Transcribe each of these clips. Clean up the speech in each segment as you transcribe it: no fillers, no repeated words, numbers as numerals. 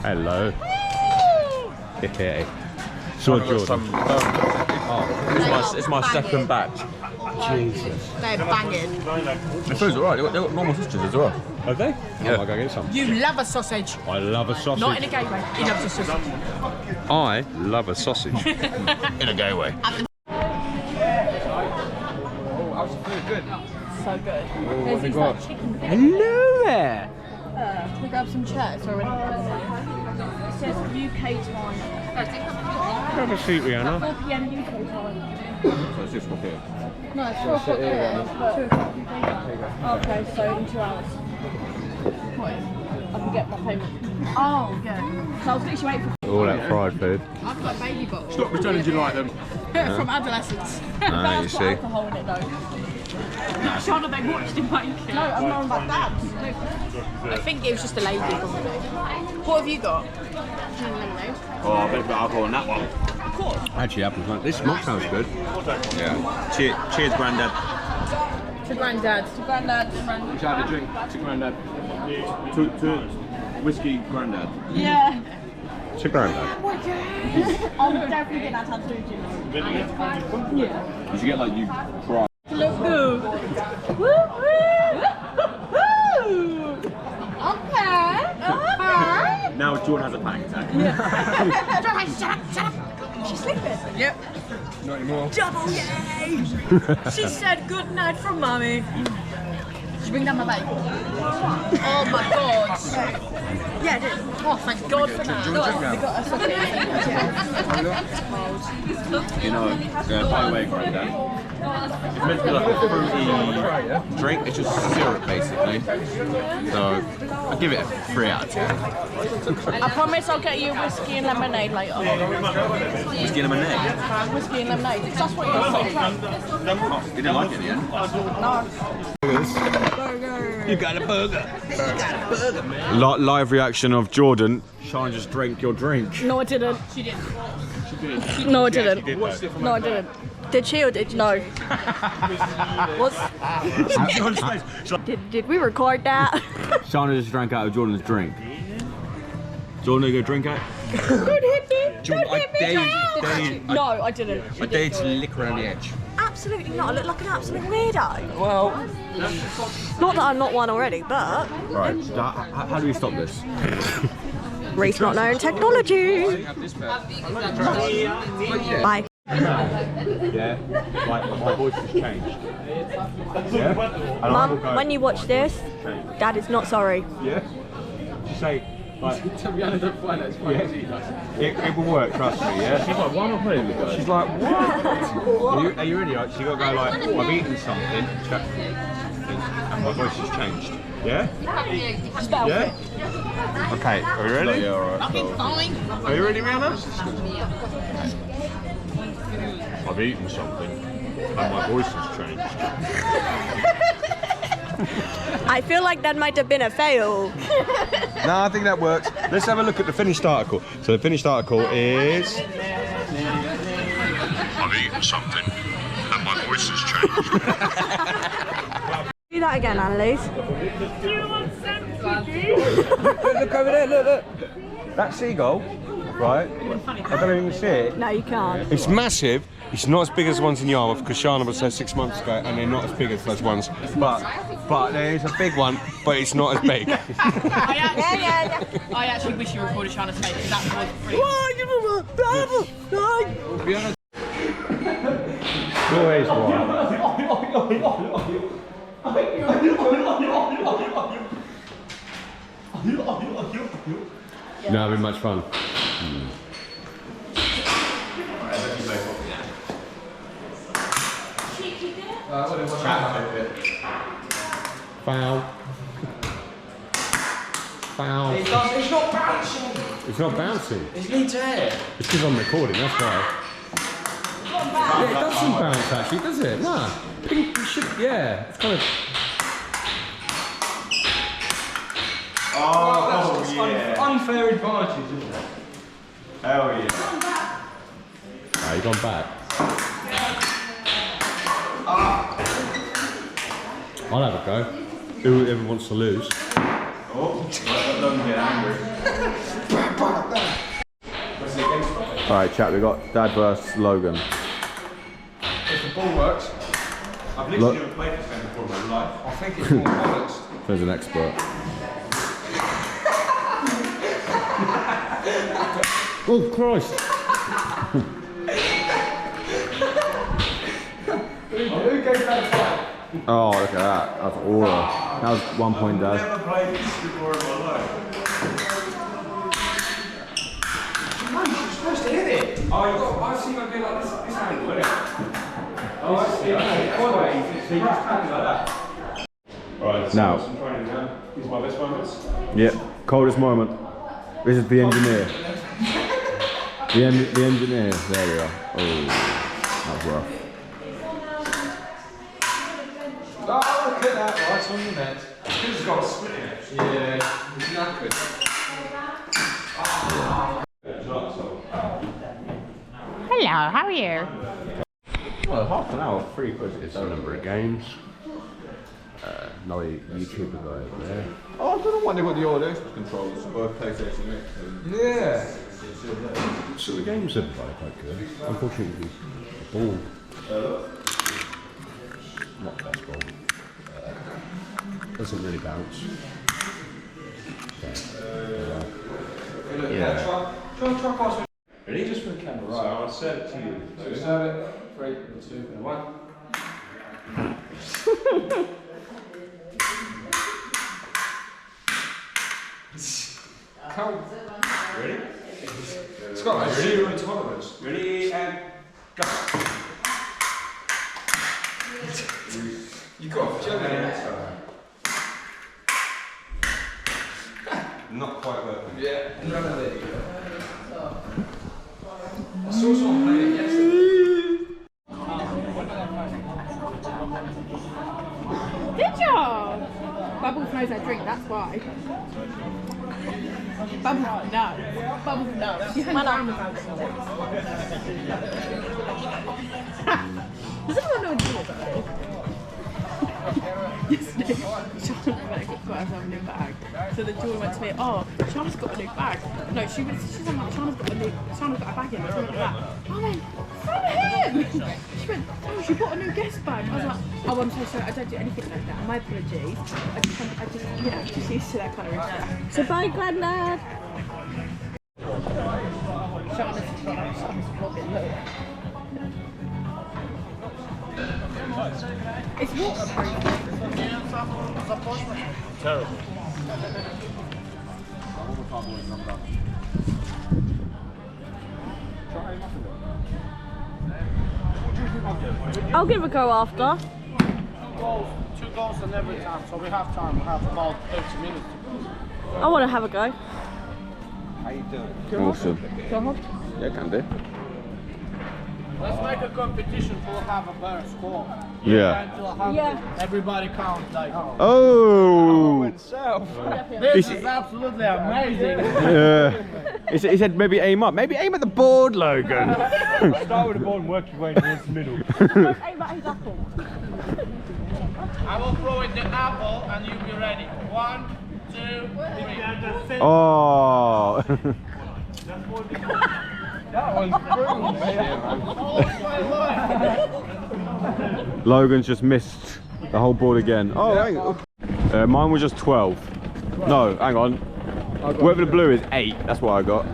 Hello. Yeah. So Jordan. It's my second batch. Jesus. They're banging. The food's alright, they've got normal sausages as well. Have they? Yeah. Oh, I'll go get some. You love a sausage. I love a sausage. Not in a gay way. He loves a sausage. I love a sausage. In a gay way. So good. What have we got? Hello there. Can we grab some chairs already? It says UK time. Grab a seat, Rihanna. 4 PM UK time. So it's just for here. No, it's 4 o'clock here. 2 o'clock UK. Okay, so in 2 hours. I can get my payment. Oh, yeah. So I was literally waiting for... All that fried food. I've got baby bottles. Stop pretending you like them. From adolescence. Ah, you That's got see. alcohol in it though. Shana, they watched him make it. No, I'm not my dad. I think it was just a lady probably. What have you got? Oh, I bet alcohol on that one. Of course. Actually, apples. This smoke sounds good. Yeah. Cheers, Grandad. To Grandad. To Grandad. Would you have a drink to Grandad? To whiskey Grandad. Yeah. To Grandad. I'm definitely getting that tattooed, you know. Yeah. You should get like you cry. Let's go. Woo woo. Okay. Now Jordan has a panic attack. Yeah. Shut up. She's sleeping. Yep. Not anymore. Double yay. She said good night from mommy. Did you bring down my bag? Oh my god. Yeah, I did. Oh, thank God for that. Do you want to drink now? You know, by the way, Grandad. It's meant to be like a fruity drink, it's just syrup basically. So, I'll give it a 3 out of 10. I promise I'll get you whiskey and lemonade later. Whiskey and lemonade? Whiskey and lemonade, because that's what you're saying. You didn't like it in the end? No. You got a burger. You got a burger, man. Live reaction of Jordan. Sean just drank your drink. No, I didn't. She did. No, I didn't. No, I didn't. Did she or did you? No. What's... did we record that? Shana just drank out of Jordan's drink. Jordan, you go drink out? Don't hit me! Jordan, Don't hit me! No, I didn't. I dared to lick around the edge. Absolutely not. I look like an absolute weirdo. Well... Not that I'm not one already, but... Right, so how do we stop this? Reese not knowing technology. Bye. Yeah, my voice has changed. Yeah? Mum, when you watch this, Dad is not sorry. Yeah? Just say, like, it will work, trust me, yeah? She's like, why am I playing with guys? She's like, what? Are you ready? Like, she got to go like, I've eaten something, and my voice has changed. Yeah? Yeah? Okay, are we ready? Yeah, alright. Are you ready, Rihanna? I've eaten something, and my voice has changed. I feel like that might have been a fail. No, I think that works. Let's have a look at the finished article. So the finished article is... I've eaten something, and my voice has changed. Do that again, Annalise. Look over there, look. That seagull, right? I don't even see it. No, you can't. It's massive. It's not as big as the ones in Yarmouth because Shana was there 6 months ago, and they're not as big as those ones. But there is a big one, but it's not as big. I actually wish you recorded Shana's face because that was brilliant. Always one. No, it'd been much fun. Foul. Foul. It's not bouncing. It's not bouncing. It's needs air. It's because I'm recording, that's why. Yeah, it doesn't bounce actually, does it? Nah. It should, yeah. It's kind of... Oh, yeah. Unfair advantage, isn't it? Hell yeah. Ah, you gone back. I'll have a go. Whoever wants to lose. Oh, don't get angry. Alright, chat, we got Dad versus Logan. If the ball works, I've literally never played this game before in my life. I think it's more balanced. There's an expert. Oh Christ! Who gave that a fight? Oh, look at that. That's aura. That was 1 point, Dad. I've never played this before in my life. Man, you're supposed to hit it. Oh, I've seen my game like this angle, isn't it? Oh, I see. Okay. So you just hand it like that. Right, so Now. some training now. These are my best moments. Yep, coldest moment. This is the engineer. The engineer. There we are. Oh, that was rough. Oh, look at that, right on the net. He's got a split in it. Yeah, he's knackered. Hello, how are you? Well, half an hour, 3 quizzes, a number of games. Another YouTuber guy over there. Oh, I don't know why they got the old Xbox controllers for PlayStation X. Yeah. So the games are quite good. Unfortunately, the ball. Not the best ball. Doesn't really bounce. Yeah. Try pass me. Ready? Just for the camera. Right, I'll serve it to you. So serve it. 3, 2, and 1. Come. Ready? It's got like 0 tolerance. Ready and go. You got a jump in it. Not quite working. Yeah. There you go. I saw someone play it yesterday. Did you? Bubbles knows I drink, that's why. Bubbles, no. Bubbles, no. You hang around with Bubbles. Does anyone know what to do about it? Yesterday, Sean got herself a new bag. So then Jordan went to me, oh, Shauna's got a new bag. No, she's like, Shauna's got a bag in. I went like that. I went, from him! She went, oh, she bought a new guest bag. I was like, oh, I'm so sorry, I don't do anything like that. My apologies. I just, you know, just used to that kind of stuff. So bye, Granddad. Shauna's vlogging, look. It's waterproof. Terrible. I'll give a go after. 2 goals in every time, so we have time. We have about 30 minutes to go. I want to have a go. How you doing? Awesome. Go on. Yeah, can do. Let's make a competition to have a better score. Yeah. Until 100, Yeah. everybody counts like. Oh! This is absolutely amazing. He said maybe aim up. Maybe aim at the board, Logan. Start with the ball and work your way towards the middle. Don't aim at his apple. I will throw in the apple and you'll be ready. 1, 2, 3. Oh! That was brutal, man. Logan's just missed the whole board again. Oh, hang on. Mine was just 12. No, hang on. Whatever the blue is, 8. That's what I got.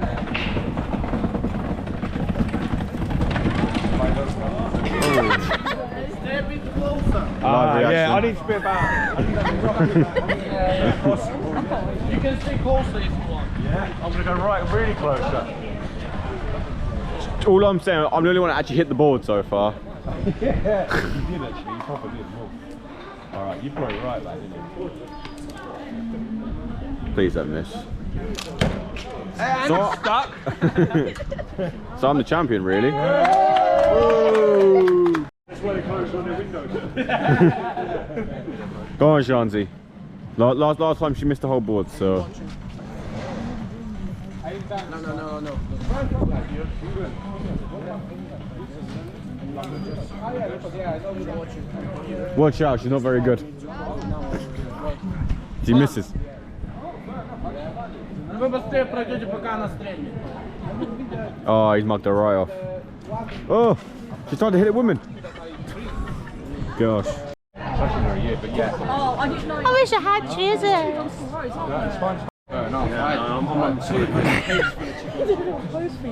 Stay a bit closer. Yeah, I need to be about. You can stay closer if you want. Yeah, I'm gonna go right, really close. All I'm saying, I'm the only one that actually hit the board so far. Yeah, you did actually. You proper did. All right, you brought it right back, didn't you? Please don't miss. And So- it's stuck. So I'm the champion, really. That's why they closed all their windows. Go on, Shanzi. Last time she missed the whole board, so. No. Watch out, she's not very good. She misses. Вы быстрее пройдете, пока она стрельнет. Oh, he's mugged her right off. Oh, she's trying to hit a woman. Gosh. Especially for a year, but yeah. Oh, I didn't know. I wish I had cheeses. No, it's fine. No, I'm not too.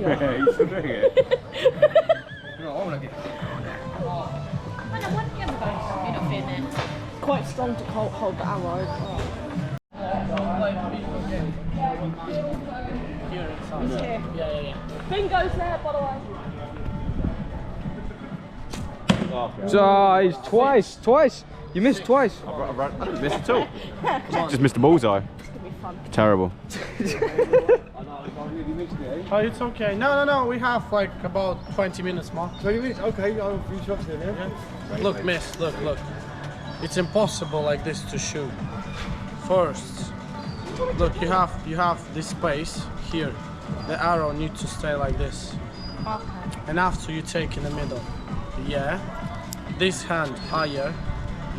Yeah, he's still doing it. Quite strong to hold the arrow. Bingo's there, by the way. Twice. You missed twice. I didn't miss at all. Just missed the bullseye. Terrible. Oh, it's okay. No. We have like about 20 minutes more. 20 minutes? Okay, I'll finish shots then, yeah? Look, miss. Look. It's impossible like this to shoot. First, look. You have this space here. The arrow needs to stay like this. Okay. And after you take in the middle. Yeah. This hand higher.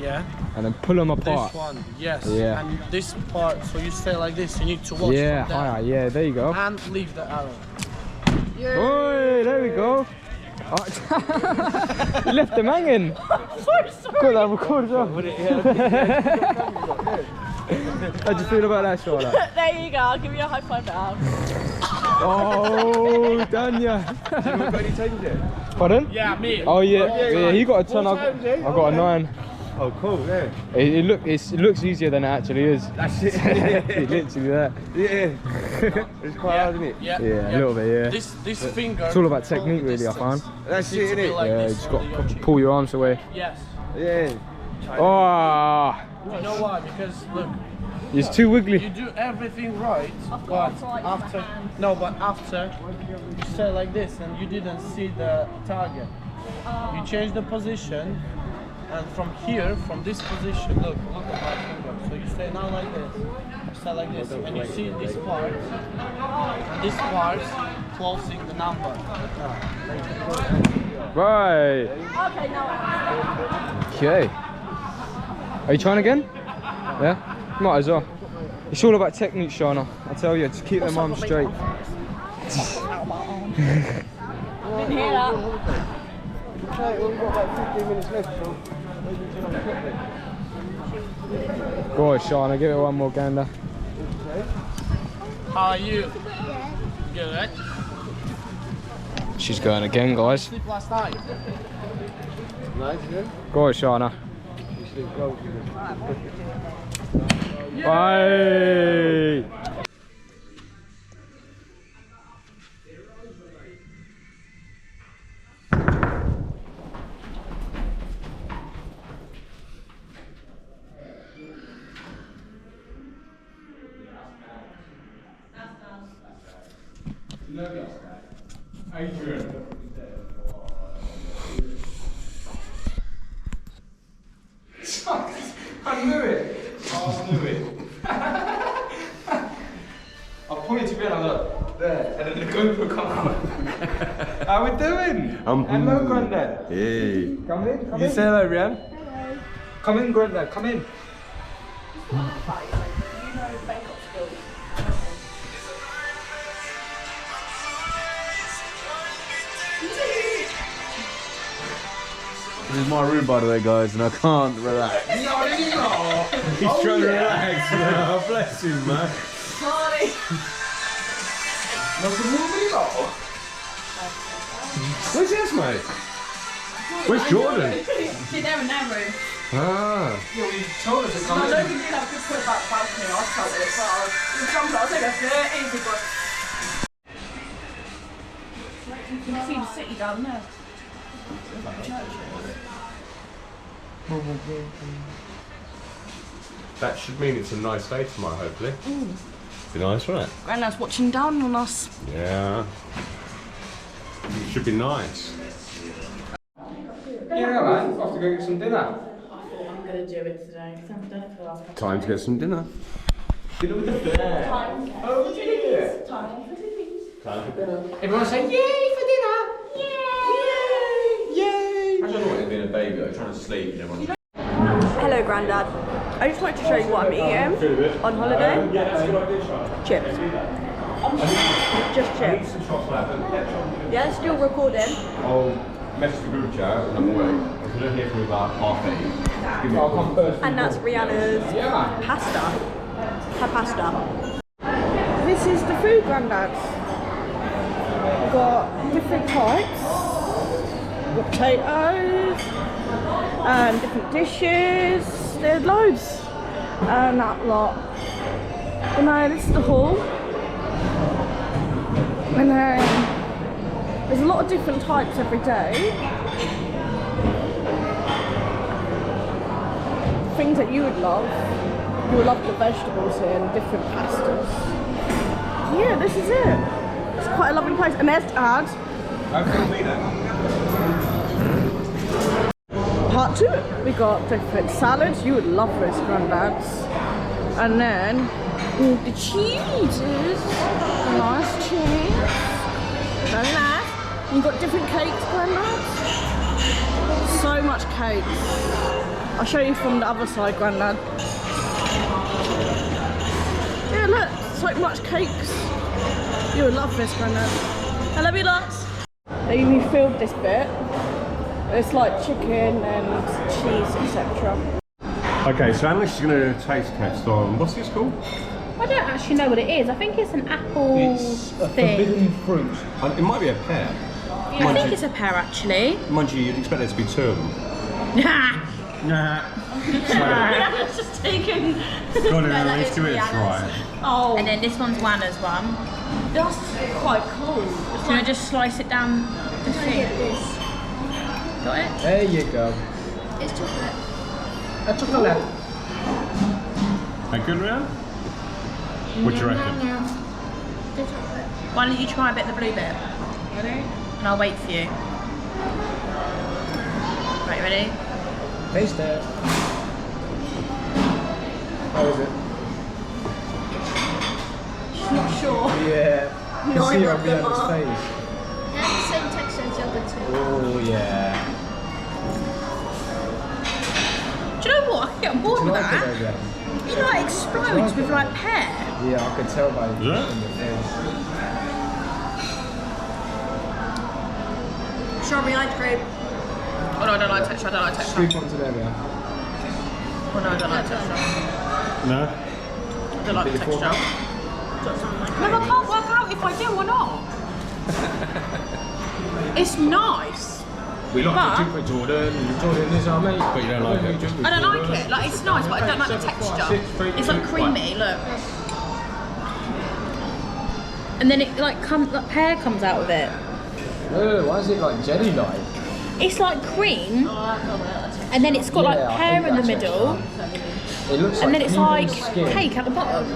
Yeah. And then pull them apart. This one, yes. Yeah. And this part, so you stay like this. You need to watch Yeah, from there. higher. Yeah, there you go. And leave the arrow. Oi, there we go. You left them hanging. Got that recorded up. How'd you feel about that, Charlotte? There you go, I'll give you a high five now. Oh, Danya. Got any tables yet? Pardon? Yeah, me. Oh yeah, he got a 10. I got a 9. Oh, cool, yeah. It looks easier than it actually is. That's it. Literally that. Yeah. It's quite hard, isn't it? Yeah, Yeah, a little bit, yeah. This finger. It's all about technique, really, I find. That's it, needs to be isn't it? like Yeah, you this just so got that to you- pull your arms away. Yes. Yeah. Oh, You know why? Because look, it's too you wiggly. do everything right, but after after you stay like this and you didn't see the target, you change the position, and from here, from this position, look at my finger. So you stay now like this, you stay like this, and you see this part, and this part closing the number. Right. Okay, now Okay. Are you trying again? Yeah? Might as well. It's all about technique, Shana. I tell you, just keep them arms straight. didn't hear that. Okay, well, we've got about 15 minutes left, so maybe we can have a quick then. Go on, Shana, give it one more gander. How are you? Good. She's going again, guys. Sleep last night. Nice, yeah? Go on, Shana. You sleep well, Bye. I knew it. I knew it. I pointed to Brianna, look, there, and then the GoPro come out. How we doing? Hello, Granddad. Hey. Come in, come You in. say hello, Brian? Come in, Granddad, come in. This is my room, by the way, guys, and I can't relax. He's trying to relax now. Bless him, man. Sorry. Where's this, mate? Where's Jordan? See, they're in their room. Ah. Yeah, we told us to I know we did have to put that balcony, I felt it, but I'll take a 30, easy, but... You can see the city down there. That should mean it's a nice day tomorrow, hopefully. Be nice, won't it? Grandad's watching down on us. Yeah. It should be nice. Yeah, man, off to go get some dinner. I thought I'm going to do it today because I haven't done it for the last couple Time to get some dinner. Dinner with the bear. Time for titties. Time for titties. Everyone say yay for dinner! Yay! Yay! Imagine not being a baby, though, trying to sleep and everyone. Hello, Grandad. I just wanted to show you what I'm eating on holiday. Chips. Just chips. Yeah, still recording. I'll message the group chat and I'm away. If you don't hear from me about half 8, give me a call. And that's Rihanna's pasta. Her pasta. This is the food, Grandad. We've got different types. We've got potatoes. Different dishes. There's loads. And that lot. And then this is the hall. And then there's a lot of different types every day. Things that you would love. You would love the vegetables here and different pastas. Yeah, this is it. It's quite a lovely place. And there's Dad. Part 2. We got different salads. You would love this, Grandad's. And then the cheeses. Nice cheese. Very nice. You've got different cakes, Grandad. So much cakes. I'll show you from the other side, Grandad. Yeah, look, so much cakes. You would love this, Grandad. I love you lots. They even filled this bit. It's like chicken and cheese, etc. Okay, so Annalise is going to taste test on, what's this called? I don't actually know what it is. I think it's an apple It's a thing. forbidden fruit. It might be a pear. I think it's a pear actually. Mind you, you'd expect there to be 2 of them. Nah. It's just taken. Go on, Annalise, do it, right. Oh. And then this one's Wanna's one. That's quite cool. Can I just slice it down the thing? Got it? There you go. It's chocolate. A chocolate. That good, Rhiannon? What do you reckon? The chocolate. Why don't you try a bit of the blue bit? Ready? And I'll wait for you. Right, ready? Taste it. How is it? Not sure. Yeah. You can see it on Neither of them Rihanna's are. face. Yeah, the same texture as yogurt too. Oh yeah. Do you know what? I can get on board Do you with like that. it, though, It like explodes with like pear. yeah, I could tell by Yeah? in the face. Strawberry ice cream. Oh no, I don't like texture. I don't like texture. Scoop onto there, yeah. Oh no, I don't like texture. No? I don't like the texture. No, I can't work out if I do or not. It's nice. We like But- to drink with Jordan. Jordan is our mate. But you don't like it? I don't like it. Like it's nice, but I don't like the texture. It's like creamy. Look. And then it like comes, like pear comes out of it. Oh, why is it like jelly-like? It's like cream, and then it's got like Yeah, I pear hate in the that middle, texture. It looks and then it's like human skin. cake at the bottom. A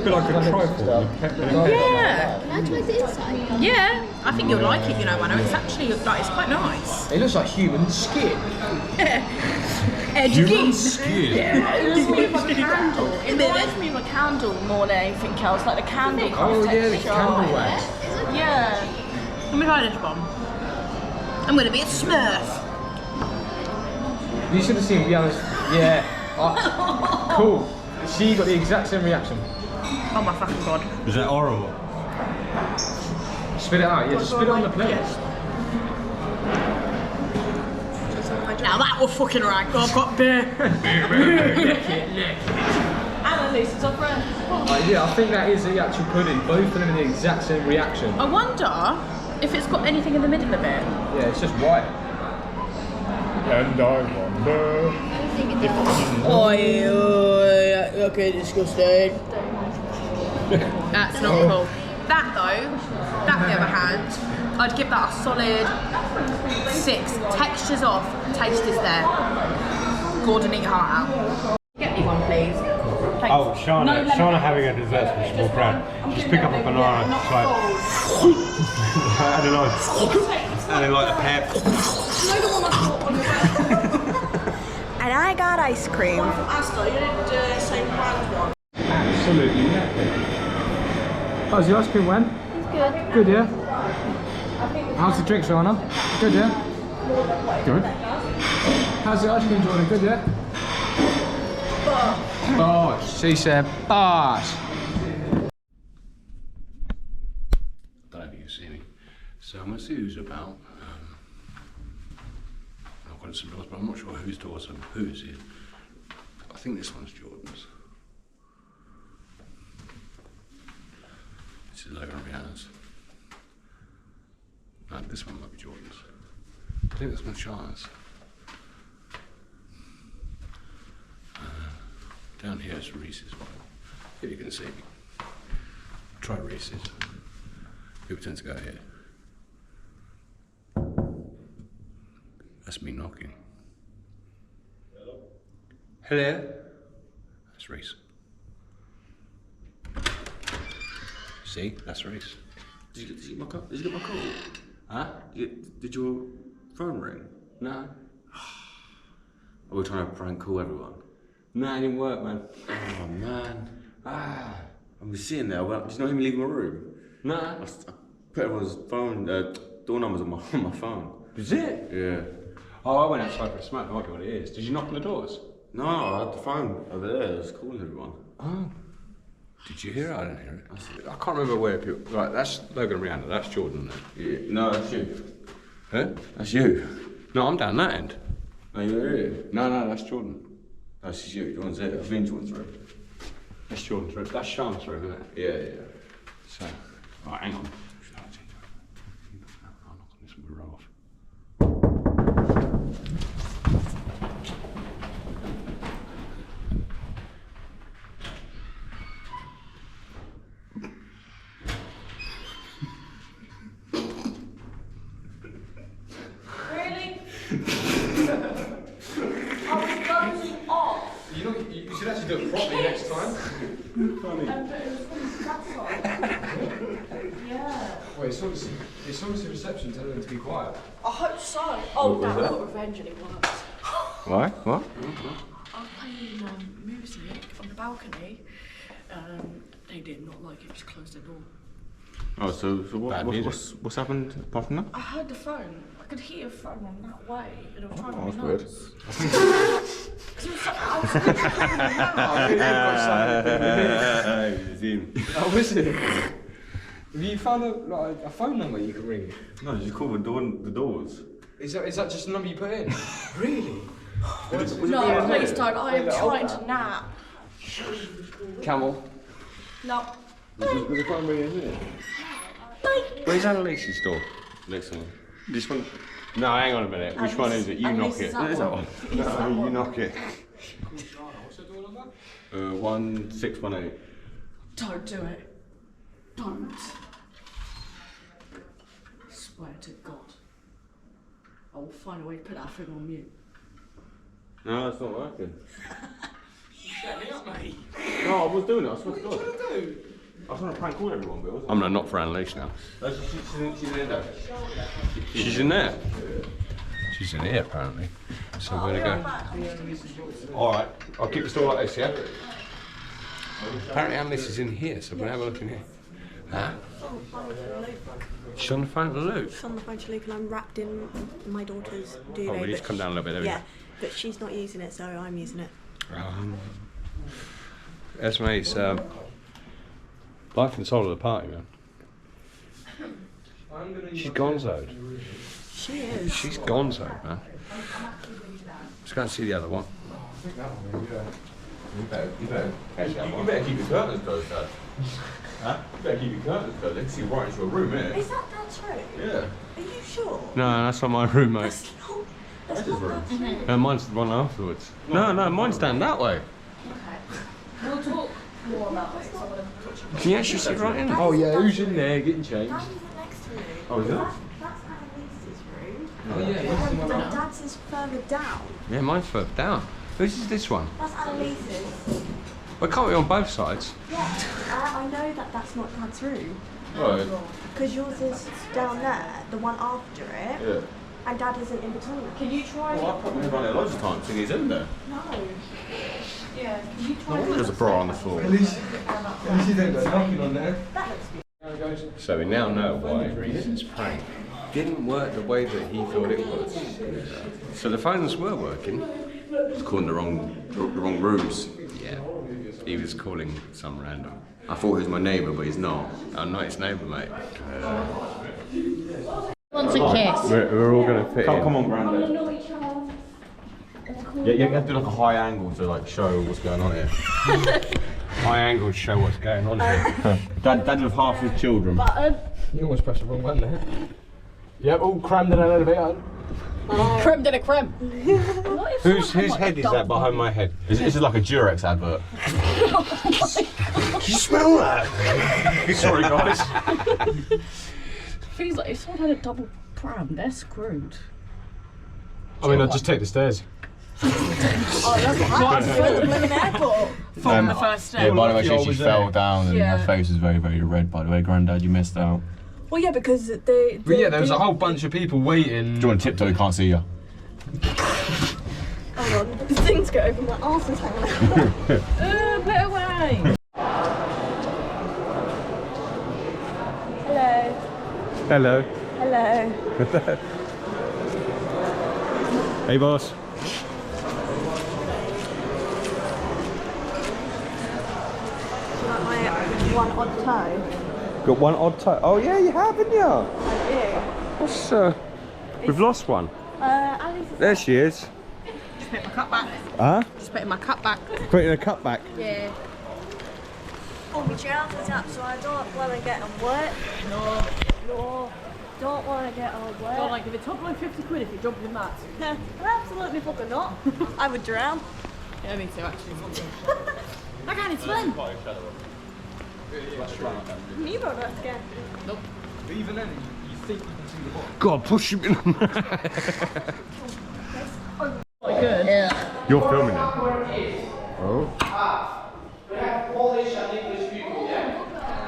bit like a trifle. Yeah, Can I try the inside? yeah. I think you'll like it. You know, Anna. It's actually like it's quite nice. It looks like human skin. Human skin. It reminds me of a candle. It reminds me of a candle more than anything else. Like the candle kind Oh of yeah, the texture. candle wax. Yeah. Let me try this one. I'm gonna be a Smurf. You should have seen Rihanna's. Yeah. Cool. She got the exact same reaction. Oh my fucking god. Is that horrible? Spit it out. Yeah, just spit it on the plate. Now that was fucking right. I've got beer. Annalise is our friend. Yeah, I think that is the actual pudding. Both of them are the exact same reaction. I wonder if it's got anything in the middle of it. Yeah, it's just white. And I wonder. Okay, disgusting. That's not cool. That though, that on the other hand, I'd give that a solid 6. Texture's off, taste is there. Gordon, eat your heart out. Get me one, please. Thanks. Oh, Shauna having a dessert, so she's more proud. Just pick up a banana, just like, and then like a pear. And I got ice cream. Absolutely nothing. How's the ice cream went? It's good. Good, yeah? How's the drinks, Rana? Good, yeah? Good. How's the ice cream, Jordan? Good, yeah? Bosh. She said bosh. I don't know if you can see me. So I'm going to see who's about. I've got some doors, but I'm not sure whose doors and whose is. I think this one's Jordan's. This is Logan and Rihanna's. No, this one might be Jordan's. I think this one's Shana's. Down here is Reese's. If you can see me. Try Reese's. People tend to go here. That's me knocking. Hello? Hello? That's Reese. See? That's Reese. Did you get my call? Did you get my call? Huh? Did your phone ring? No. Are we trying to prank call everyone? No, it didn't work, man. Oh man. I was sitting there. Did you not even leave my room? No. I put everyone's phone, door numbers on my phone. Is it? Yeah. Oh, I went outside for a smoke. I might be what it is. Did you knock on the doors? No, I had the phone over there. I was calling everyone. Oh. Did you hear it? I didn't hear it. I can't remember where people... Right, that's Logan and Rihanna. That's Jordan then. Yeah. No, that's you. Huh? That's you. No, I'm down that end. No, you're here. No, that's Jordan. That's you. Jordan's here. I've been to Jordan's room. That's Jordan's room. That's Shana's room, isn't it? Yeah. So, right, hang on. I'll knock on this and we'll roll off. Really? I was dozing off. You should actually do it properly next time. Funny. But it was from that side. Yeah. Wait, it's obviously reception telling them to be quiet. I hope so. Oh, no, I got revenge and it worked. Why? What? I was playing music on the balcony. They did not like it, just closed the door. Oh, so what's happened apart from that? I heard the phone. I could hear your phone on that way, and I was trying Oh, to that's weird. nuts. I was Oh, is it? Have you found a phone number you can ring? No, you just call the doors. Is that just a number you put in? Really? No, please don't. I am trying to nap. Camel. No. The phone ring, isn't it? Where's Annalise's door? Next one. This one? No, hang on a minute. Which one is it? You knock it. That one. No, you knock it. What's your door number? 1618. Don't do it. Don't. I swear to God. I will find a way to put that thing on mute. No, that's not working. Set me up, mate. No, I was doing it. I swear to God. What are you trying to do? I was trying to prank call everyone, but it wasn't. I'm gonna knock for Annalise now. She's in there. She's in there? She's in here, apparently. So we're gonna go. Alright, I'll keep the door like this, yeah? Apparently Annalise is in here, so we're gonna have a look in here. Huh? She's on the phone to Luke? She's on the phone to Luke and I'm wrapped in my daughter's duvet. Oh, we need to come down a little bit, there we yeah, but she's not using it, so I'm using it. Esme's life and soul of the party, man. She's gonzoed. She is. She's gonzoed, man. Let's go and see the other one. You better keep your curtains closed, Dad. Huh? You better keep your curtains closed. They can see right into your room, innit? Is that Dad's room? Yeah. Are you sure? No, that's not my room, mate. That's That's his room. No, mine's the one afterwards. No, mine's down that way. We'll talk more about this. I want to touch you. Can you actually sit right in there? Oh yeah, who's in there getting changed? Dad's next to me. Oh, is it? That's Annalise's room. Oh yeah, And Dad's is further down. Yeah, mine's further down. Whose is this one? That's Annalise's. Well, it can't be on both sides. Yeah, I know that that's not Dad's room. Right. Because yours is down there, the one after it, Yeah. and Dad isn't in between. Can you try? Well, I probably run it loads of times thinking he's in there. No. Yeah. Can you try? There's a bra on the floor. At least you don't go knocking on there. That looks good. So we now know why this prank didn't work the way that he thought it would. So the phones were working. It's calling the wrong rooms. Yeah. He was calling some random. I thought he was my neighbour, but he's not. I'm not his neighbour, mate. Wants a kiss. We're all gonna fit in. Come on, Grandad. Yeah, you have to do like a high angle to like show what's going on here. High angle to show what's going on here. Dad with half his children. You almost pressed the wrong button there. Yep, all crammed in an elevator. Creme de la creme. Whose head is that behind my head? This is like a Durex advert. You smell that? Sorry, guys. Feels like if someone had a double pram, they're screwed. I mean, I'd just take the stairs. From the first step. Yeah, by the way, she fell down and her face was very, very red, by the way. Grandad, you missed out. Well, yeah, because But yeah, there was a whole bunch of people waiting. Do you want to tiptoe? You can't see you. Oh god, the things go over my arse is hanging out. Put it away. Hello. Hello. Hello. Hey, boss. My one odd toe. Got one odd toe. Oh yeah, you have, haven't you? I What's we've lost one. do. Alice is There she is. Just put my cup back. Huh? Just put my cup back. Put it in a cup back. Yeah. pull my trousers up so I don't want to get them wet. No. No. Don't want to get all wet. Don't like if it's top line 50 quid if you jump in that. No, absolutely fucking not. I would drown. Yeah, me too actually. I can't swim. You don't have to get. Nope. Even then, you think you can see the bottom. God, push him in. Quite good. Yeah. You're filming them. Oh.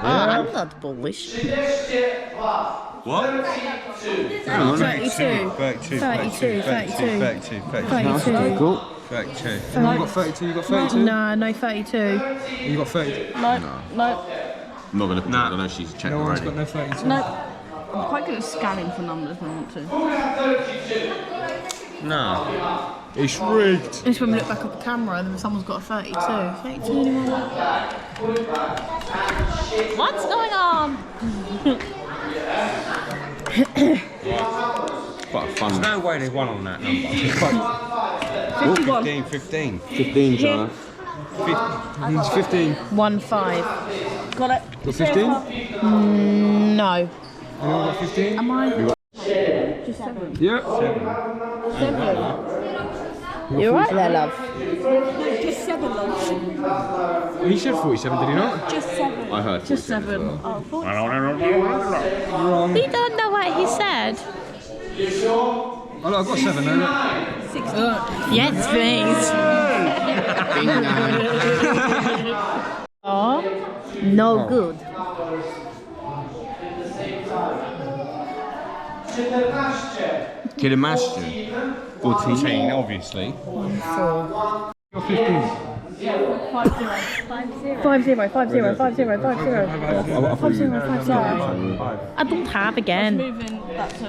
I'm not Polish. What? 32. 32. 32. 32. 32. Cool. 32. You got 32, you got 32? No 32. You got 32? No. I'm not gonna. I don't know. She's checked No one's already. got no 32? No. I'm quite good at scanning for numbers when I want to. No. It's rigged. It's when we look back up the camera and then someone's got a 32. 32 anyone? What's going on? Quite fun. There's no way they won on that number. 51. 15. 15, John. It's 15. 1-5. Got it. Got 15? No. Anyone got 15? Am I? Just 7. Yep. 7. You're right there, love. Just 7, love. He said 47, did he not? Just 7. I heard. Just 7. Oh, 40. Wrong. We don't know what he said. Oh, no, I've got 7 now. Look. 60. Yes, please. Oh, no good. 17. 14, obviously. You're 15. 50. I don't have again. Moving that to the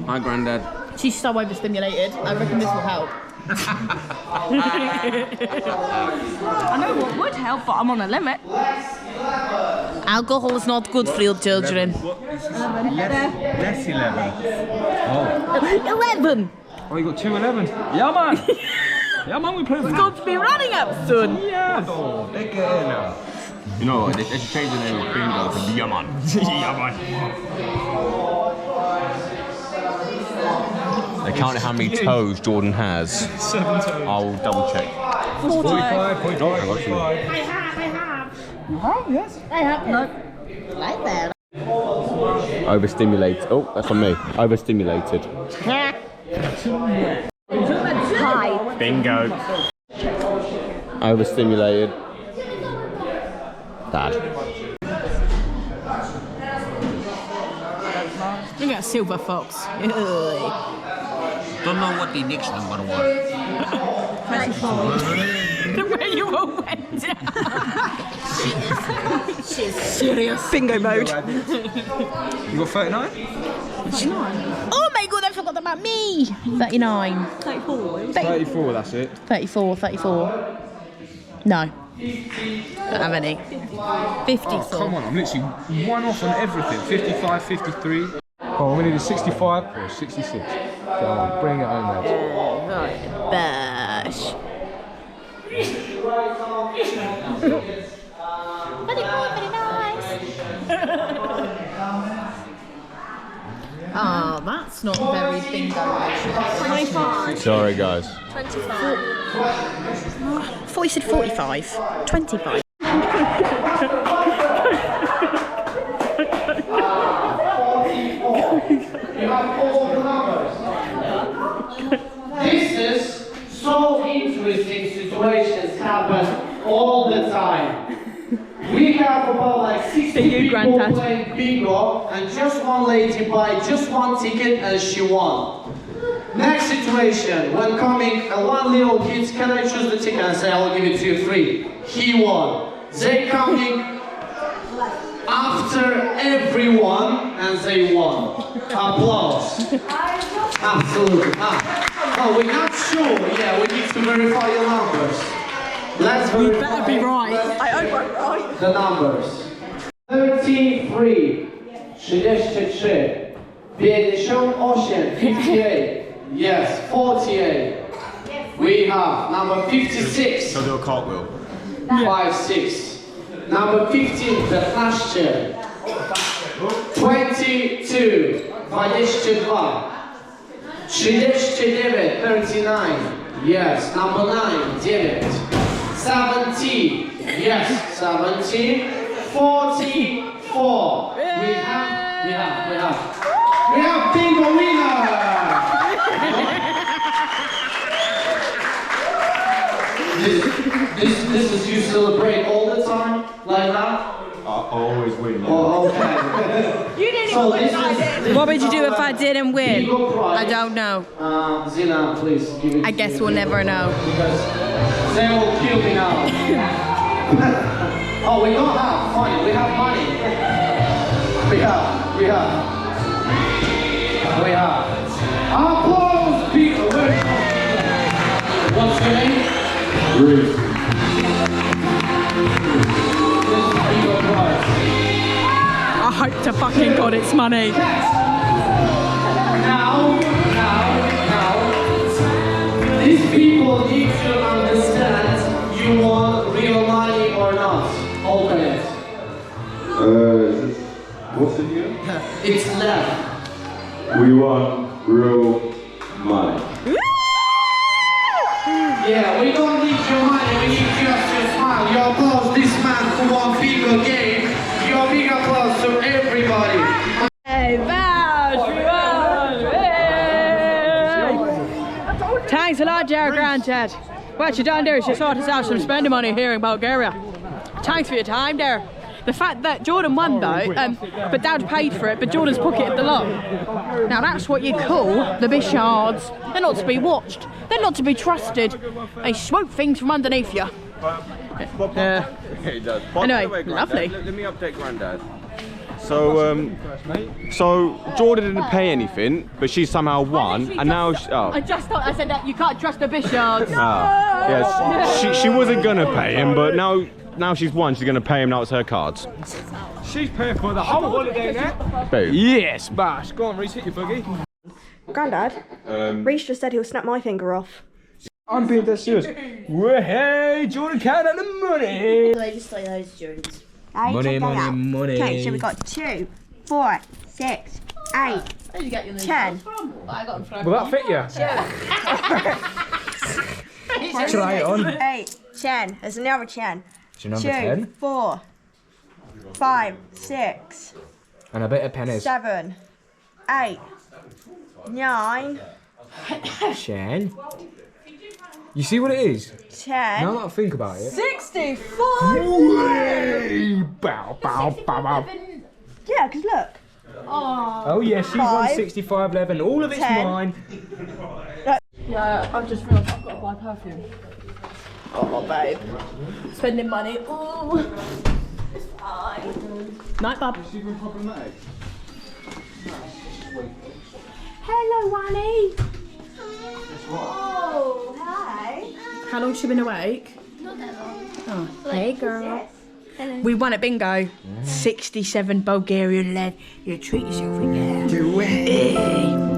Hi, Grandad. She's so overstimulated. I reckon this will help. I know what would help, but I'm on a limit. Alcohol is not good for your children. Less 11. 11. Oh, you got 2 11s? Yeah, man. Yeah, man, we play It's going to be running up soon. Yeah, though. They get in now. You know what? They should change the name of Bingo to Yaman. Yaman. They counted how many toes Jordan has. 7 toes. I'll double check. 45.5. I have. Yes. I have. No. Like that. Overstimulated. Oh, that's on me. Overstimulated. Hi. Bingo. Overstimulated. Dad. Look at silver fox. Don't know what the next number was. The way you all went down. She's serious. Bingo mode. You got 39? Oh my god, I forgot about me. 39. 34. 34, that's it. 34. No. Don't have any. 54. Oh, come on, I'm literally one off on everything. 55, 53. Oh, we're gonna do 65 or 66. Come on, bring it home, lads. Bash. Oh, that's not very bingo. 25. Sorry, guys. 25. I thought you said 45. 25. This is so interesting situations happen all the time. We have about like 60 people playing bingo and just one lady buy just one ticket and she won. Next situation, when coming one little kid, can I choose the ticket and say I'll give it to you free? He won. They coming after everyone and they won. Applause. Absolutely. Oh, we're not sure. Yeah, we need to verify your numbers. Let's verify. You better be right. I hope I'm right. The numbers. 33, 33, 58, 58. Yes, 48. We have number 56. So do a cartwheel. 56. Number 15, the flash chair. 22, 22. 39, 39. Yes, number 9, 9. 70. Yes, 70. 44. We have bingo winner. This is you celebrate all the time like that? I always win. Oh, okay. You didn't even win. I did. What would you do if I didn't win? I don't know. Zina, please give it. I guess we'll never know. Because they will kill me now. Oh, we don't have money. We have money. We have. Applause, people. What's your name? Bruce. I hope to fucking God it's money. Now, these people need to understand you want real money or not. Open it. What's it here? It's left. We want real money. Yeah, we don't need your money, we need just your smile. You applause this man who won bigger game. Your big applause to everybody. Hey, thanks a lot, Jared Granddad. What you done there is you sort us out some spending money here in Bulgaria. Thanks for your time there. The fact that Jordan won though, but Dad paid for it, but Jordan's pocketed the lot. Now that's what you call the Bishards. They're not to be watched. They're not to be trusted. They swoop things from underneath you. He does. Anyway, lovely. Let me update Grandad. So Jordan didn't pay anything, but she somehow won, and now I just thought I said that you can't trust the Bishards. Yes, she wasn't gonna pay him, but now she's won. She's gonna pay him. Now it's her cards. She's paying for the whole holiday now. Boom. Yes, Bash. Go on, Reese, hit your boogie. Grandad, Reese just said he'll snap my finger off. I'm being dead serious. Hey, Jordan, count out the money. I just like those Jordans. Money. Okay, so we got 2, 4, 6, 8, 10. Will that fit you? Try it on. 8, 10. There's another 10. So number 10. 4, 5, 6. And a bit of pennies. 7, 8, 9. 10. You see what it is? 10. Now that I think about it. 65! Bow, bow, bow, bow. Yeah, because look. Oh yeah, she's won 65, 11. All of it's 10. mine. Yeah, I've just realised I've got to buy perfume. Oh, babe. Spending money. Ooh. It's fine. Night, Bob. Hello, Wanny. Oh, hi. How long's she been awake? Not that long. Oh, hey, girl. Hello. We won at bingo. 67 Bulgarian led. You treat yourself again. Do it.